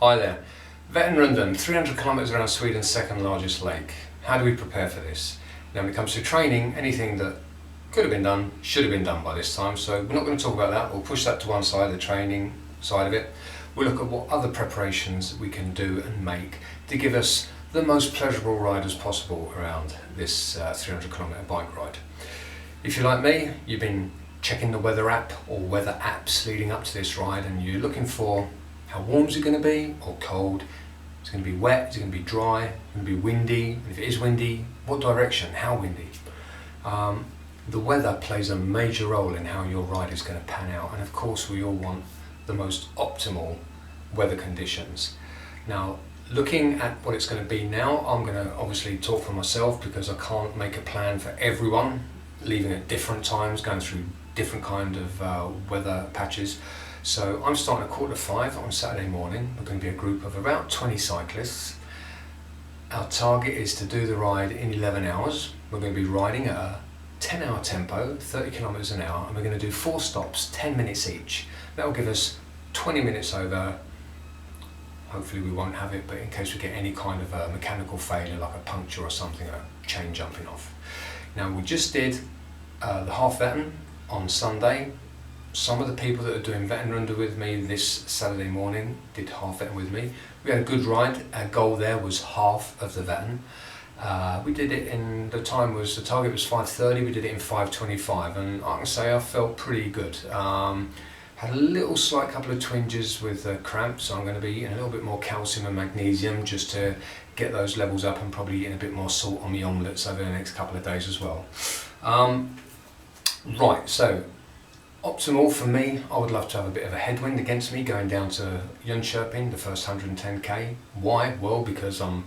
Hi there. Vätternrundans, 300 kilometres around Sweden's second largest lake. How do we prepare for this? Now when it comes to training, anything that could have been done, should have been done by this time, so we're not going to talk about that. We'll push that to one side, the training side of it. We'll look at what other preparations we can do and make to give us the most pleasurable ride as possible around this 300 kilometre bike ride. If you're like me, you've been checking the weather app or weather apps leading up to this ride and you're looking for how warm is it going to be or cold, is it going to be wet, is it going to be dry, is it going to be windy, and if it is windy, what direction, how windy. The weather plays a major role in how your ride is going to pan out, and of course we all want the most optimal weather conditions. Now looking at what it's going to be now, I'm going to obviously talk for myself because I can't make a plan for everyone, leaving at different times, going through different kind of weather patches. So I'm starting at 4:45 on Saturday morning. We're going to be a group of about 20 cyclists. Our target is to do the ride in 11 hours. We're going to be riding at a 10-hour tempo, 30 kilometers an hour, and we're going to do 4 stops, 10 minutes each. That will give us 20 minutes over. Hopefully we won't have it, but in case we get any kind of a mechanical failure like a puncture or something, a chain jumping off. Now we just did the half Vättern on Sunday. Some of the people that are doing Vätternrundan with me this Saturday morning did half Vättern with me. We had a good ride. Our goal there was half of the Vättern. We did it in, the target was 5:30, we did it in 5:25, and I can say I felt pretty good. Had a little slight couple of twinges with cramps, so I'm going to be eating a little bit more calcium and magnesium just to get those levels up, and probably eating a bit more salt on the omelettes over the next couple of days as well. Right, so optimal for me, I would love to have a bit of a headwind against me going down to Jönköping, the first 110k. Why? Well, because I'm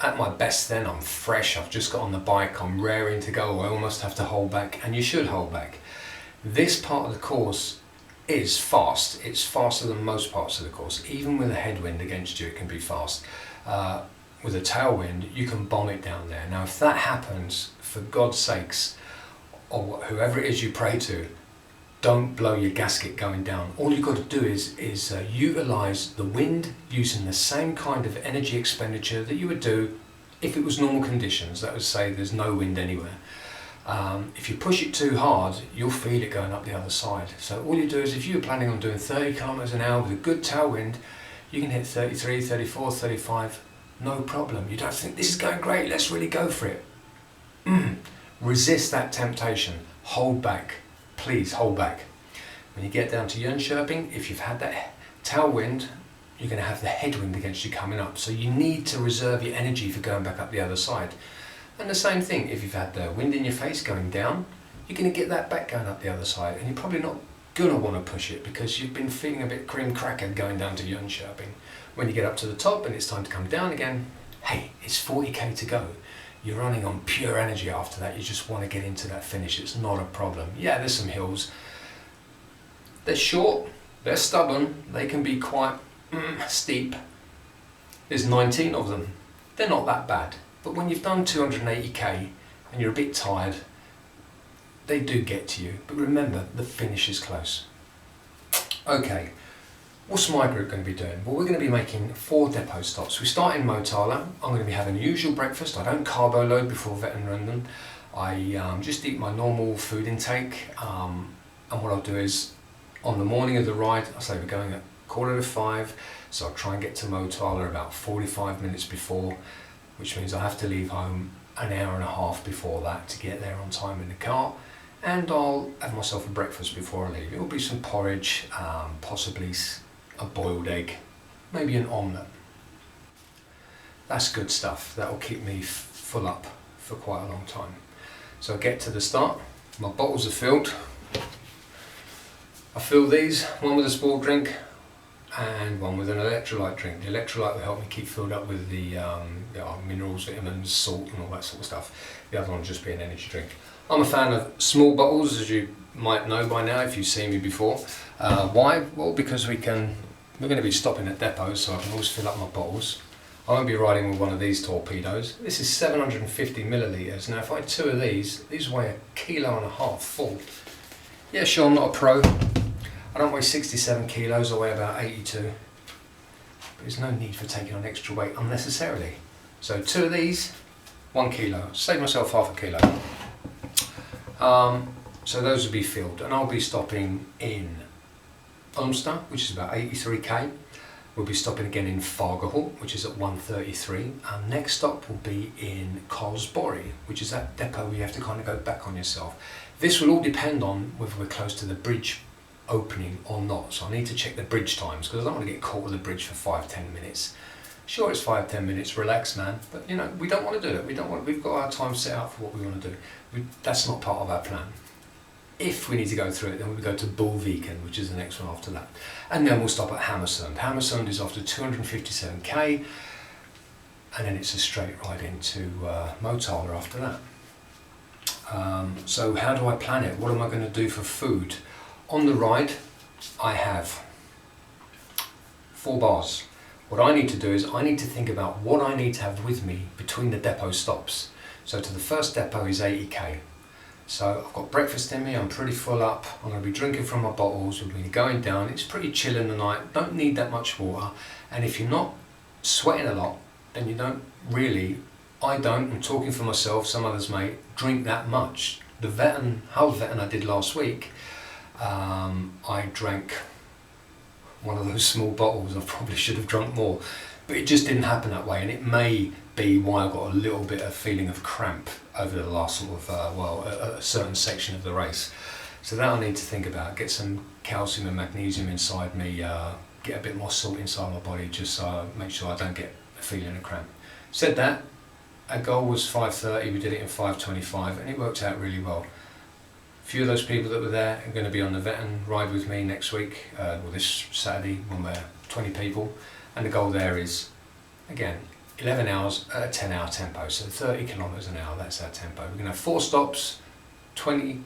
at my best then, I'm fresh, I've just got on the bike, I'm raring to go, I almost have to hold back, and you should hold back. This part of the course is fast, it's faster than most parts of the course. Even with a headwind against you, it can be fast. With a tailwind, you can bomb it down there. Now if that happens, for God's sakes, or whoever it is you pray to, don't blow your gasket going down. All you've got to do is utilise the wind using the same kind of energy expenditure that you would do if it was normal conditions. That would say there's no wind anywhere. If you push it too hard, you'll feel it going up the other side. So all you do is, if you're planning on doing 30 kilometers an hour with a good tailwind, you can hit 33, 34, 35, no problem. You don't think this is going great, let's really go for it. Resist that temptation, hold back. Please hold back. When you get down to Jönköping, if you've had that tailwind, you're going to have the headwind against you coming up. So you need to reserve your energy for going back up the other side. And the same thing, if you've had the wind in your face going down, you're going to get that back going up the other side. And you're probably not going to want to push it because you've been feeling a bit cream crackered going down to Jönköping. When you get up to the top and it's time to come down again, hey, it's 40k to go. You're running on pure energy after that, you just want to get into that finish, it's not a problem. Yeah, there's some hills. They're short, they're stubborn, they can be quite steep. There's 19 of them. They're not that bad. But when you've done 280k and you're a bit tired, they do get to you. But remember, the finish is close. Okay. What's my group going to be doing? Well, we're going to be making 4 depot stops. We start in Motala. I'm going to be having the usual breakfast. I don't carbo load before Vätternrundan. I just eat my normal food intake. And what I'll do is, on the morning of the ride, I say we're going at 4:45, so I'll try and get to Motala about 45 minutes before, which means I have to leave home an hour and a half before that to get there on time in the car. And I'll have myself a breakfast before I leave. It will be some porridge, possibly a boiled egg, maybe an omelette. That's good stuff. That will keep me full up for quite a long time. So I get to the start, my bottles are filled. I fill these, one with a sport drink and one with an electrolyte drink. The electrolyte will help me keep filled up with the minerals, vitamins, salt and all that sort of stuff. The other one will just be an energy drink. I'm a fan of small bottles, as you might know by now if you've seen me before. Why? Well, because we're going to be stopping at depots, so I can always fill up my bottles. I won't be riding with one of these torpedoes. This is 750 millilitres. Now if I had 2 of these weigh 1.5 kilos full. Yeah, sure, I'm not a pro. I don't weigh 67 kilos, I weigh about 82. but there's no need for taking on extra weight unnecessarily. So 2 of these, 1 kilo, save myself half a kilo. So those will be filled, and I'll be stopping in Ulster, which is about 83k. We'll be stopping again in Fagerhult, which is at 133. Our next stop will be in Karlsborg, which is that depot where you have to kind of go back on yourself. This will all depend on whether we're close to the bridge opening or not. So I need to check the bridge times, because I don't want to get caught with the bridge for 5-10 minutes. Sure, it's 5-10 minutes, relax, man. But you know, we don't want to do it. We've got our time set out for what we want to do. That's not part of our plan. If we need to go through it, then we'll go to Bullviken, which is the next one after that. And then we'll stop at Hammersund. Hammersund is after 257k, and then it's a straight ride into Motala after that. So how do I plan it? What am I going to do for food? On the ride, I have 4 bars. What I need to do is I need to think about what I need to have with me between the depot stops. So to the first depot is 80k. So I've got breakfast in me, I'm pretty full up, I'm going to be drinking from my bottles, we'll be going down, it's pretty chill in the night, don't need that much water, and if you're not sweating a lot, then you don't really, I'm talking for myself, some others may, drink that much. The whole Vättern I did last week, I drank one of those small bottles. I probably should have drunk more, but it just didn't happen that way, and it may be why I got a little bit of feeling of cramp over the last sort of, a certain section of the race. So that I need to think about, get some calcium and magnesium inside me, get a bit more salt inside my body, just so I make sure I don't get a feeling of cramp. Said that, our goal was 5:30, we did it in 5:25, and it worked out really well. A few of those people that were there are going to be on the Vättern ride with me next week, this Saturday, when we're 20 people, and the goal there is, again, 11 hours at a 10-hour tempo, so 30 kilometres an hour, that's our tempo. We're going to have 4 stops, 20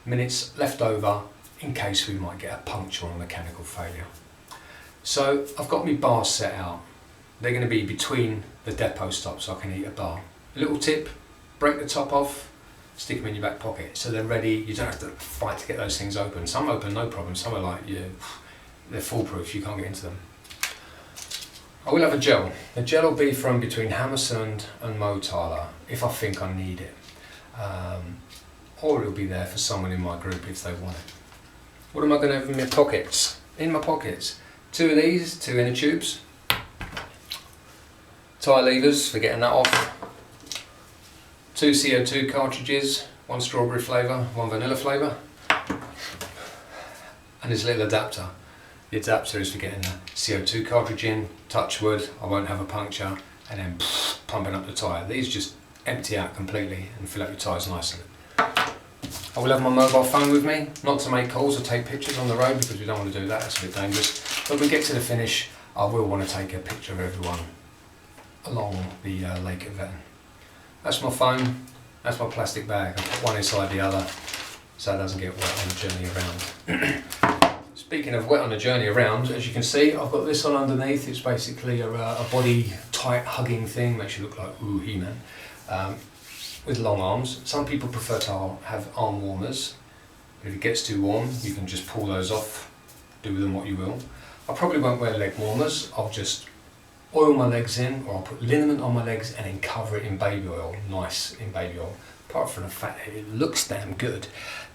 minutes left over in case we might get a puncture or a mechanical failure. So I've got my bars set out. They're going to be between the depot stops, so I can eat a bar. A little tip, break the top off, stick them in your back pocket, so they're ready. You don't have to fight to get those things open. Some open no problem, some are like, they're foolproof, you can't get into them. I will have a gel. The gel will be from between Hammersund and Motala, if I think I need it. Or it'll be there for someone in my group if they want it. What am I going to have in my pockets? In my pockets, 2 of these, 2 inner tubes. Tyre levers for getting that off. 2 CO2 cartridges, 1 strawberry flavour, 1 vanilla flavour. And this little adapter. The adapter is for getting the CO2 cartridge in, touch wood, I won't have a puncture, and then pumping up the tyre. These just empty out completely and fill up your tyres nicely. I will have my mobile phone with me, not to make calls or take pictures on the road because we don't want to do that, it's a bit dangerous. But when we get to the finish, I will want to take a picture of everyone along the lake at Vättern. That's my phone, that's my plastic bag. I put one inside the other so it doesn't get wet on the journey around. Speaking of wet on the journey around, as you can see, I've got this on underneath. It's basically a body tight hugging thing, makes you look like ooh, He-Man, with long arms. Some people prefer to have arm warmers. If it gets too warm, you can just pull those off, do with them what you will. I probably won't wear leg warmers. I'll just oil my legs in, or I'll put liniment on my legs and then cover it in baby oil, nice in baby oil. Apart from the fact that it looks damn good,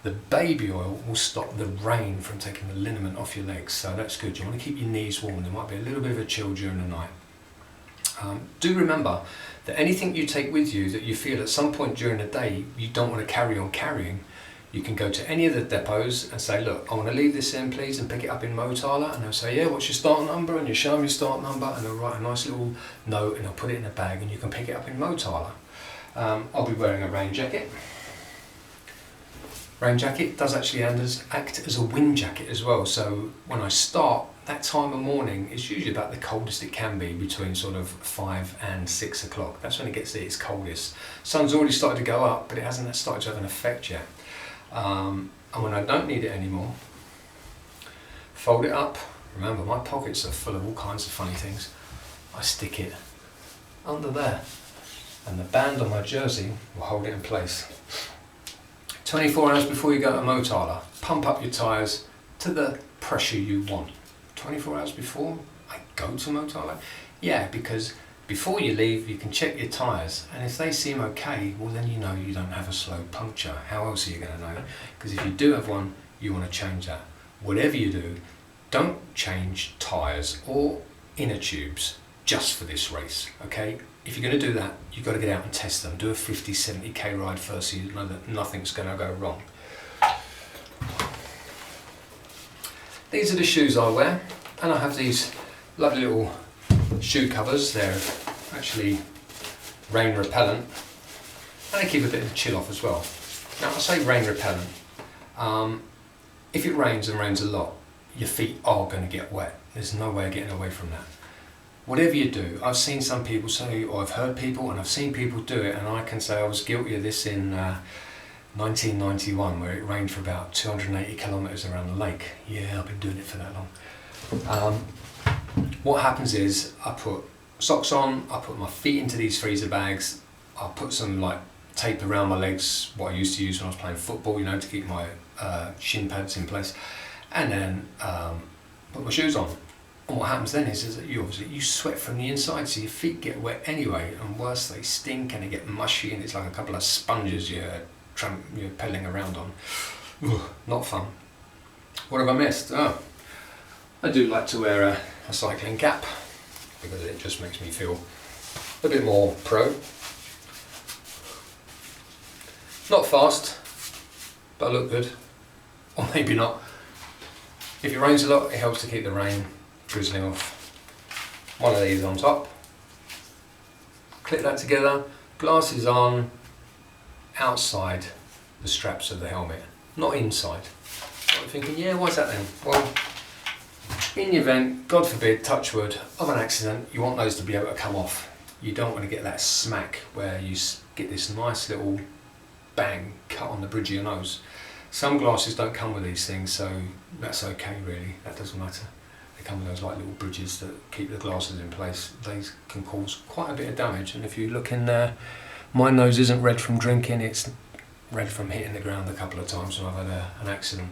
the baby oil will stop the rain from taking the liniment off your legs, so that's good. You want to keep your knees warm. There might be a little bit of a chill during the night. Do remember that anything you take with you that you feel at some point during the day you don't want to carry on carrying, you can go to any of the depots and say, look, I want to leave this in please, and pick it up in Motala, and they'll say, yeah, what's your start number? And you show them your start number, and they'll write a nice little note and they'll put it in a bag and you can pick it up in Motala. I'll be wearing a rain jacket. Rain jacket does actually act as a wind jacket as well, so when I start, that time of morning is usually about the coldest it can be, between sort of 5 and 6 o'clock. That's when it gets at its coldest. Sun's already started to go up, but it hasn't started to have an effect yet. And when I don't need it anymore, fold it up. Remember, my pockets are full of all kinds of funny things. I stick it under there, and the band on my jersey will hold it in place. 24 hours before you go to Motala, pump up your tyres to the pressure you want. 24 hours before, I go to Motorway? Yeah, because before you leave you can check your tyres, and if they seem okay, well then you know you don't have a slow puncture. How else are you going to know? Because if you do have one, you want to change that. Whatever you do, don't change tyres or inner tubes just for this race, okay? If you're going to do that, you've got to get out and test them. Do a 50, 70k ride first so you know that nothing's going to go wrong. These are the shoes I wear, and I have these lovely little shoe covers. They're actually rain repellent, and they keep a bit of the chill off as well. Now I say rain repellent, if it rains and rains a lot, your feet are going to get wet. There's no way of getting away from that. Whatever you do, I've seen some people say, or I've heard people, and I've seen people do it, and I can say I was guilty of this in 1991, where it rained for about 280 kilometres around the lake. Yeah, I've been doing it for that long. What happens is I put socks on, I put my feet into these freezer bags, I put some like tape around my legs, what I used to use when I was playing football, you know, to keep my shin pads in place, and then put my shoes on. And what happens then is that you sweat from the inside, so your feet get wet anyway, and worse, they stink and they get mushy, and it's like a couple of sponges you're pedaling around on. Ugh, not fun. What have I missed? Oh, I do like to wear a cycling cap because it just makes me feel a bit more pro. Not fast, but I look good. Or maybe not. If it rains a lot, it helps to keep the rain drizzling off. One of these on top. Clip that together, glasses on, outside the straps of the helmet, not inside. I'm thinking, yeah, why's that then? Well, in the event, God forbid, touch wood, of an accident, you want those to be able to come off. You don't want to get that smack where you get this nice little bang cut on the bridge of your nose. Some glasses don't come with these things, so that's okay really, that doesn't matter. They come with those like little bridges that keep the glasses in place. These can cause quite a bit of damage, and if you look in there, my nose isn't red from drinking, it's red from hitting the ground a couple of times when I've had an accident.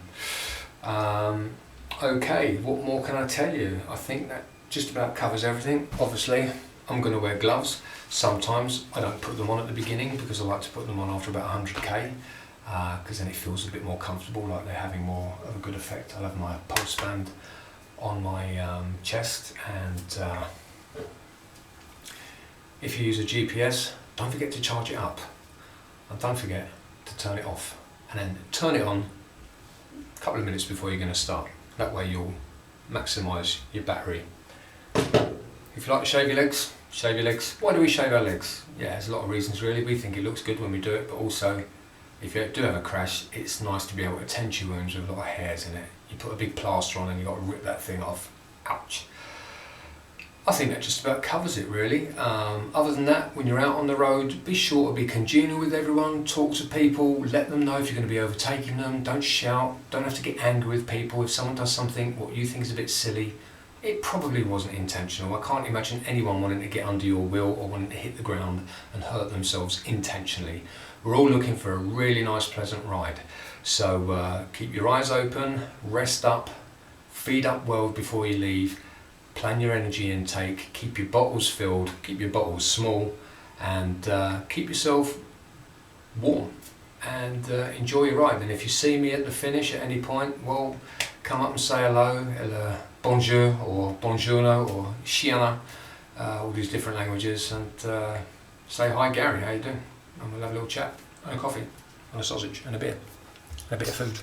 Okay, what more can I tell you? I think that just about covers everything. Obviously, I'm going to wear gloves. Sometimes I don't put them on at the beginning because I like to put them on after about 100k, because then it feels a bit more comfortable, like they're having more of a good effect. I'll have my pulse band on my chest, and if you use a GPS, don't forget to charge it up, and don't forget to turn it off, and then turn it on a couple of minutes before you're going to start. That way you'll maximise your battery. If you like to shave your legs, shave your legs. Why do we shave our legs? Yeah, there's a lot of reasons really. We think it looks good when we do it, but also if you do have a crash, it's nice to be able to tend your wounds with a lot of hairs in it. You put a big plaster on and you've got to rip that thing off. Ouch. I think that just about covers it really. Other than that, when you're out on the road, be sure to be congenial with everyone, talk to people, let them know if you're going to be overtaking them, don't shout, don't have to get angry with people. If someone does something what you think is a bit silly, it probably wasn't intentional. I can't imagine anyone wanting to get under your wheel or wanting to hit the ground and hurt themselves intentionally. We're all looking for a really nice, pleasant ride. So keep your eyes open, rest up, feed up well before you leave, plan your energy intake, keep your bottles filled, keep your bottles small, and keep yourself warm and enjoy your ride. And if you see me at the finish at any point, well, come up and say hello, bonjour or buongiorno or Shiana, all these different languages, and say hi Gary, how you doing? And we'll have a little chat and a coffee and a sausage and a beer and a bit of food.